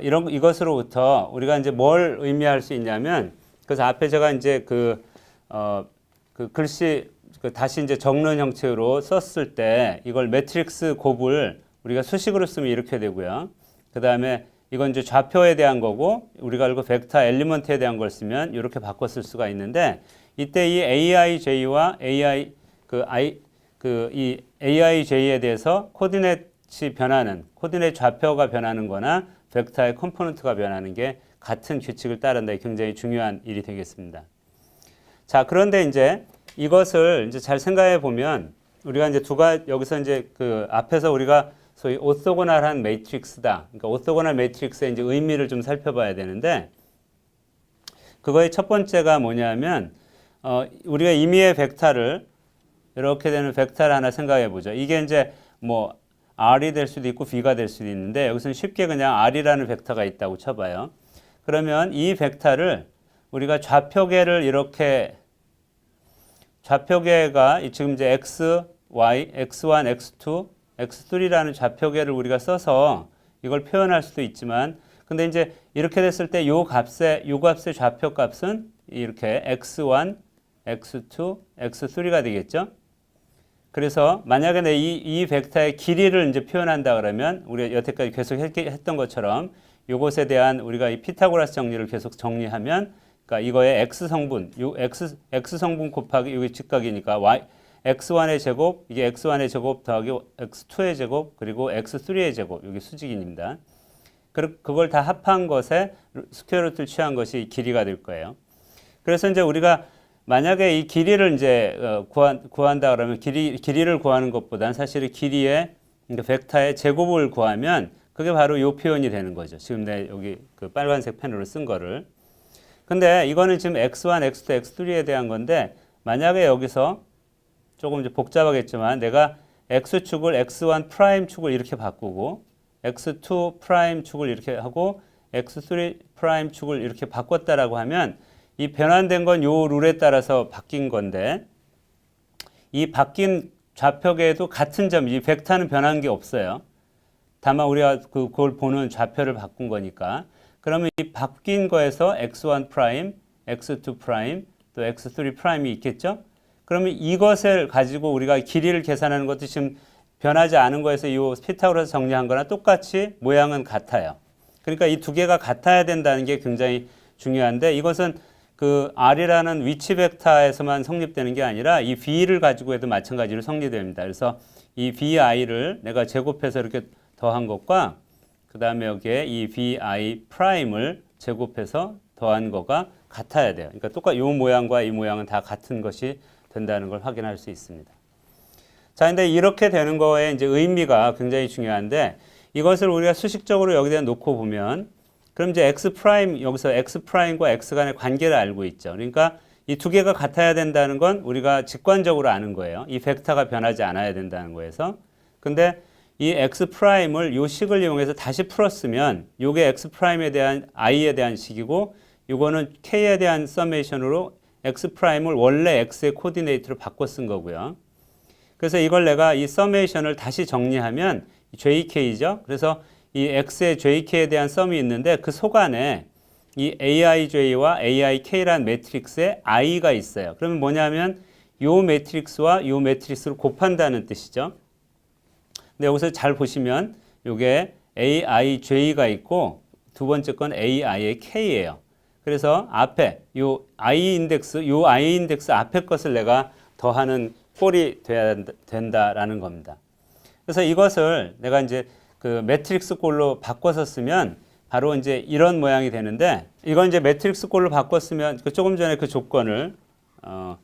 이것으로부터 우리가 이제 뭘 의미할 수 있냐면, 그래서 앞에 제가 이제 그 글씨 다시 이제 적는 형태로 썼을 때 이걸 매트릭스 곱을 우리가 수식으로 쓰면 이렇게 되고요. 그 다음에 이건 이제 좌표에 대한 거고, 우리가 알고 벡터 엘리먼트에 대한 걸 쓰면 이렇게 바꿔 쓸 수가 있는데, 이때 이 AIJ와 이 AIJ에 대해서 코디네이트 변하는, 코디네이트 좌표가 변하는 거나 벡터의 컴포넌트가 변하는 게 같은 규칙을 따른다. 굉장히 중요한 일이 되겠습니다. 자, 그런데 이제 이것을 이제 잘 생각해 보면, 우리가 이제 여기서 이제 그 앞에서 우리가 소위 오토고널한 매트릭스다. 그러니까 오토고널 매트릭스의 이제 의미를 좀 살펴봐야 되는데, 그거의 첫 번째가 뭐냐면, 우리가 임의의 벡터를 이렇게 되는 벡터를 하나 생각해 보죠. 이게 이제 뭐 R이 될 수도 있고 B가 될 수도 있는데, 여기서는 쉽게 그냥 R이라는 벡터가 있다고 쳐봐요. 그러면 이 벡터를 우리가 좌표계를 이렇게, 좌표계가 지금 이제 X, Y, X1, X2, X3라는 좌표계를 우리가 써서 이걸 표현할 수도 있지만, 근데 이제 이렇게 됐을 때 요 값의 좌표값은 이렇게 X1, X2, X3가 되겠죠. 그래서 만약에 이 벡터의 길이를 이제 표현한다 그러면, 우리가 여태까지 계속 했던 것처럼 이것에 대한 우리가 이 피타고라스 정리를 계속 정리하면, 그러니까 이거의 X 성분, X 성분 곱하기 이게 직각이니까 X1의 제곱, 이게 X1의 제곱 더하기 X2의 제곱, 그리고 X3의 제곱, 이게 수직입니다. 그걸 다 합한 것에 스퀘어 루트를 취한 것이 길이가 될 거예요. 그래서 이제 우리가 만약에 이 길이를 이제 구한다 그러면, 길이를 구하는 것보다는 사실은 길이의, 그러니까 벡터의 제곱을 구하면 그게 바로 이 표현이 되는 거죠. 지금 내 여기 그 빨간색 펜으로 쓴 거를. 근데 이거는 지금 X1, X2, X3에 대한 건데, 만약에 여기서 조금 이제 복잡하겠지만 내가 X축을 X1 프라임 축을 이렇게 바꾸고, X2 프라임 축을 이렇게 하고, X3 프라임 축을 이렇게 바꿨다라고 하면, 이 변환된 건 요 룰에 따라서 바뀐 건데, 이 바뀐 좌표계에도 같은 점, 이 벡터는 변한 게 없어요. 다만 우리가 그걸 보는 좌표를 바꾼 거니까. 그러면 이 바뀐 거에서 X1 프라임, X2 프라임, 또 X3 프라임이 있겠죠? 그러면 이것을 가지고 우리가 길이를 계산하는 것도 지금 변하지 않은 거에서 이 피타고라스 정리한 거나 똑같이 모양은 같아요. 그러니까 이 두 개가 같아야 된다는 게 굉장히 중요한데, 이것은 그 R이라는 위치 벡터에서만 성립되는 게 아니라 이 V를 가지고 해도 마찬가지로 성립됩니다. 그래서 이 VI를 내가 제곱해서 이렇게 더한 것과, 그 다음에 여기에 이 VI 프라임을 제곱해서 더한 거가 같아야 돼요. 그러니까 이 모양과 이 모양은 다 같은 것이 된다는 걸 확인할 수 있습니다. 자, 근데 이렇게 되는 거에 이제 의미가 굉장히 중요한데, 이것을 우리가 수식적으로 여기다 놓고 보면, 그럼 이제 X 프라임, 여기서 X 프라임과 X 간의 관계를 알고 있죠. 그러니까 이 두 개가 같아야 된다는 건 우리가 직관적으로 아는 거예요. 이 벡터가 변하지 않아야 된다는 거에서. 근데 이 X 프라임을 요 식을 이용해서 다시 풀었으면, 요게 X 프라임에 대한 I에 대한 식이고, 요거는 K에 대한 서메이션으로 X 프라임을 원래 X의 코디네이트로 바꿔 쓴 거고요. 그래서 이걸 내가 이 서메이션을 다시 정리하면 JK죠. 그래서 이 X의 JK에 대한 썸이 있는데, 그 속 안에 이 AIJ와 AIK라는 매트릭스에 I가 있어요. 그러면 뭐냐면 요 매트릭스와 요 매트릭스를 곱한다는 뜻이죠. 근데 여기서 잘 보시면 요게 AIJ가 있고, 두 번째 건 AIK예요. 그래서 앞에 요 I 인덱스 앞에 것을 내가 더하는 꼴이 돼야 된다라는 겁니다. 그래서 이것을 내가 이제 그 매트릭스 꼴로 바꿔서 쓰면 바로 이제 이런 모양이 되는데, 이건 이제 매트릭스 꼴로 바꿨으면 조금 전에 그 조건을 그러니까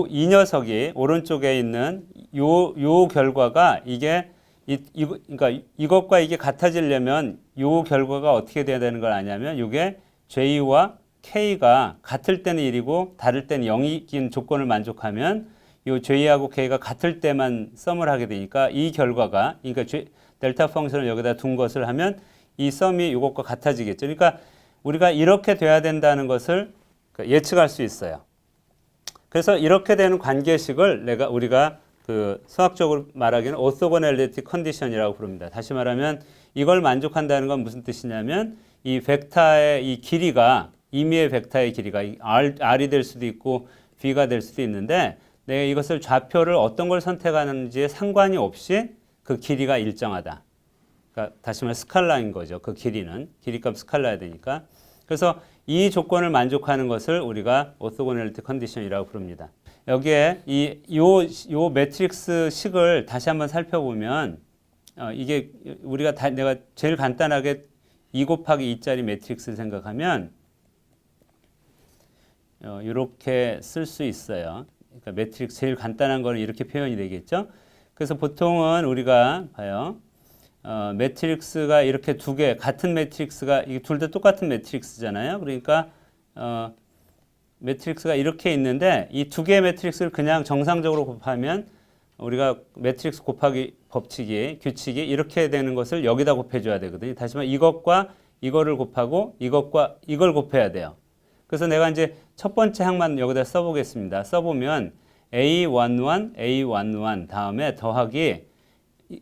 이 녀석이 오른쪽에 있는 요 결과가 이게 그러니까 이것과 이게 같아지려면 요 결과가 어떻게 돼야 되는 걸 아냐면, 이게 J와 K가 같을 때는 1이고 다를 때는 0이긴 조건을 만족하면 요 J하고 K가 같을 때만 썸을 하게 되니까, 이 결과가, 그러니까 델타 펑션을 여기다 둔 것을 하면 이 썸이 이것과 같아지겠죠. 그러니까 우리가 이렇게 돼야 된다는 것을 예측할 수 있어요. 그래서 이렇게 되는 관계식을 우리가 그 수학적으로 말하기는 오토고널리티 컨디션이라고 부릅니다. 다시 말하면 이걸 만족한다는 건 무슨 뜻이냐면 이 벡터의 이 길이가 임의의 벡터의 길이가 r이 될 수도 있고 b가 될 수도 있는데 내가 이것을 좌표를 어떤 걸 선택하는지에 상관이 없이 그 길이가 일정하다. 그러니까 다시 말해 스칼라인 거죠. 그 길이는 길이값 스칼라야 되니까. 그래서 이 조건을 만족하는 것을 우리가 오토고널리티 컨디션이라고 부릅니다. 여기에 요 매트릭스 식을 다시 한번 살펴보면 이게 우리가 내가 제일 간단하게 2 곱하기 2짜리 매트릭스를 생각하면 이렇게 쓸 수 있어요. 그러니까 매트릭스 제일 간단한 거는 이렇게 표현이 되겠죠. 그래서 보통은 우리가 봐요. 매트릭스가 이렇게 두 개 같은 매트릭스가 이게 둘 다 똑같은 매트릭스잖아요. 그러니까 매트릭스가 이렇게 있는데 이 두 개의 매트릭스를 그냥 정상적으로 곱하면 우리가 매트릭스 곱하기 법칙이 규칙이 이렇게 되는 것을 여기다 곱해줘야 되거든요. 다시 말해 이것과 이거를 곱하고 이것과 이걸 곱해야 돼요. 그래서 내가 이제 첫 번째 항만 여기다 써보겠습니다. 써보면 A11, A11 다음에 더하기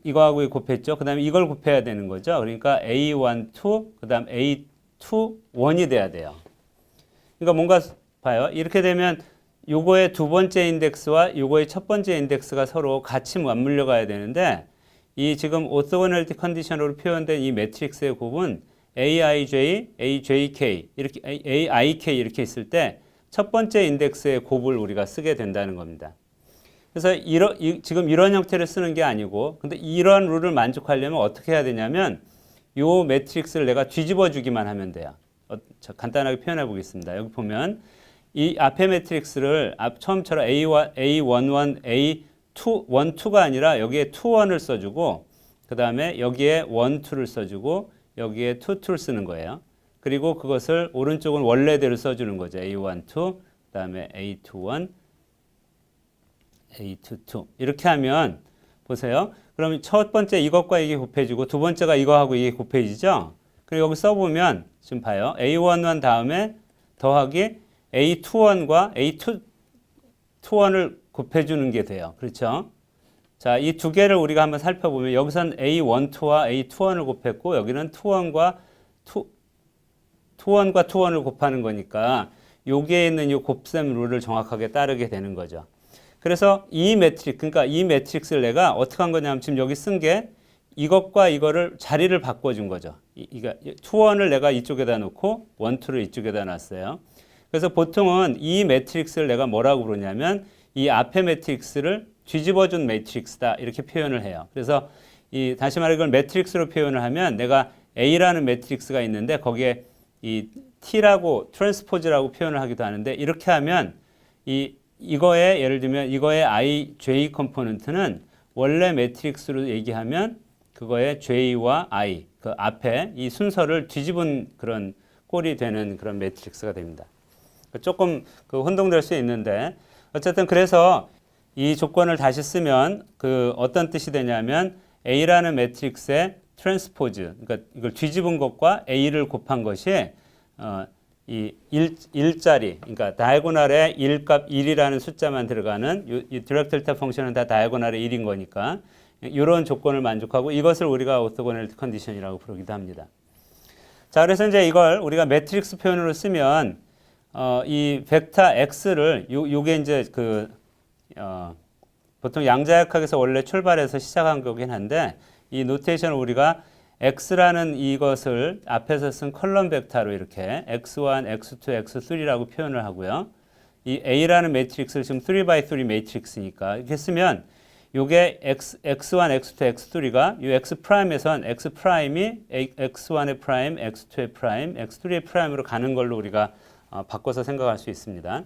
이거하고 곱했죠. 그 다음에 이걸 곱해야 되는 거죠. 그러니까 A12, 그 다음 A21이 돼야 돼요. 그러니까 뭔가 봐요. 이렇게 되면 요거의 두 번째 인덱스와 요거의 첫 번째 인덱스가 서로 같이 맞물려 가야 되는데 이 지금 오토고널리티 컨디션으로 표현된 이 매트릭스의 곱은 AIJ, AJK 이렇게 AIK 이렇게 있을 때 첫 번째 인덱스의 곱을 우리가 쓰게 된다는 겁니다. 그래서 지금 이런 형태를 쓰는 게 아니고 근데 이런 룰을 만족하려면 어떻게 해야 되냐면 요 매트릭스를 내가 뒤집어 주기만 하면 돼요. 간단하게 표현해 보겠습니다. 여기 보면 이 앞에 매트릭스를 처음처럼 A11, A2, 12가 아니라 여기에 2, 1을 써주고 그 다음에 여기에 1, 2를 써주고 여기에 2, 2를 쓰는 거예요. 그리고 그것을 오른쪽은 원래대로 써주는 거죠. A12, 그 다음에 A21, A22 이렇게 하면 보세요. 그럼 첫 번째 이것과 이게 곱해지고 두 번째가 이거하고 이게 곱해지죠. 그리고 여기 써보면 지금 봐요. A11 다음에 더하기 A21과 A21을 곱해주는 게 돼요. 그렇죠? 자, 이 두 개를 우리가 한번 살펴보면 여기선 A12와 A21을 곱했고 여기는 21을 곱하는 거니까 여기에 있는 이 곱셈 룰을 정확하게 따르게 되는 거죠. 그래서 그러니까 이 매트릭스를 내가 어떻게 한 거냐면 지금 여기 쓴 게 이것과 이거를 자리를 바꿔준 거죠. 21을 내가 이쪽에다 놓고 1, 2를 이쪽에다 놨어요. 그래서 보통은 이 매트릭스를 내가 뭐라고 부르냐면 이 앞에 매트릭스를 뒤집어준 매트릭스다 이렇게 표현을 해요. 그래서 다시 말해 이걸 매트릭스로 표현을 하면 내가 A라는 매트릭스가 있는데 거기에 이 T라고 트랜스포즈라고 표현을 하기도 하는데 이렇게 하면 이거의 예를 들면 이거의 IJ 컴포넌트는 원래 매트릭스로 얘기하면 그거의 J와 I 그 앞에 이 순서를 뒤집은 그런 꼴이 되는 그런 매트릭스가 됩니다. 조금 혼동될 수 있는데 어쨌든 그래서 이 조건을 다시 쓰면 어떤 뜻이 되냐면 A라는 매트릭스의 트랜스포즈 그러니까 이걸 뒤집은 것과 A를 곱한 것이 이 1자리, 그러니까 다이아고널에 1값 1이라는 숫자만 들어가는 이 디렉트 델타 펑션은 다 다이아고널에 1인 거니까 이런 조건을 만족하고 이것을 우리가 오토고널리티 컨디션이라고 부르기도 합니다. 자, 그래서 이제 이걸 우리가 매트릭스 표현으로 쓰면 이 벡터 X를 요게 이제 보통 양자역학에서 원래 출발해서 시작한 거긴 한데 이 노테이션을 우리가 X라는 이것을 앞에서 쓴 컬럼 벡터로 이렇게 X1, X2, X3라고 표현을 하고요. 이 A라는 매트릭스를 지금 3x3 매트릭스니까 이렇게 쓰면 요게 X1, X2, X3가 이 X 프라임에선 X 프라임이 X1의 프라임, X2의 프라임, X3의 프라임으로 가는 걸로 우리가 바꿔서 생각할 수 있습니다.